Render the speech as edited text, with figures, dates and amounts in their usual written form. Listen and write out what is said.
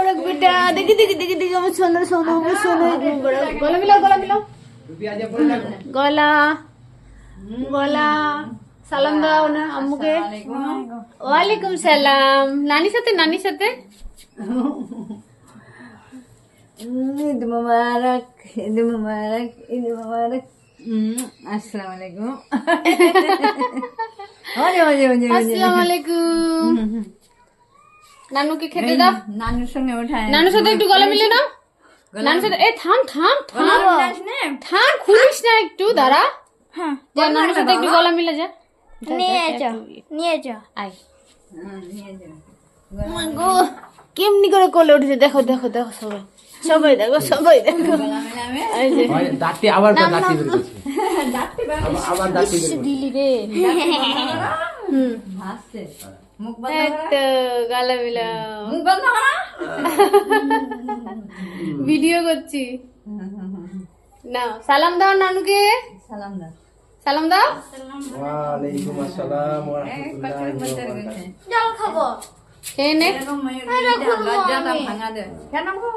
মুবারক বেটা দেখি দেখি দেখি দেখি আমার সোনা সোনা আমার সোনা ঈদ মুবারক গলা মিলাও গলা গলা সালাম দাও না আম্মুকে ওয়ালাইকুম সালাম নানির সাথে ঈদ মুবারক ঈদ মুবারক ঈদ মুবারক আসসালামু আলাইকুম আসসালামু আলাইকুম নানুকে খেতে দাও নানুর সঙ্গে ওঠায় নানুর সাথে একটু গলা মিলিয়ে নাও নানুর সাথে থাম খুলিস না একটু দাঁড়া যা নানুর সাথে একটু গলা মিলে যা নিয়ে যা আয় গো কেমনি করে কোলে উঠেছে দেখো সবাই দেখো এই যে দাঁতে আবার দাঁতে বের করছে আবার দাঁতে বের করছে দিলি রে হাসছে মুখ তো গলা মিলা মুখ বন্ধ করা ভিডিও করছি না সালাম দাও নানুকে সালাম দাও ওয়ালাইকুম আসসালাম ওয়া রাহমাতুল্লাহি ওয়া বারাকাতুহু জল খাবো এনে এরকম লজ্জাটা ভাঙা দে কেন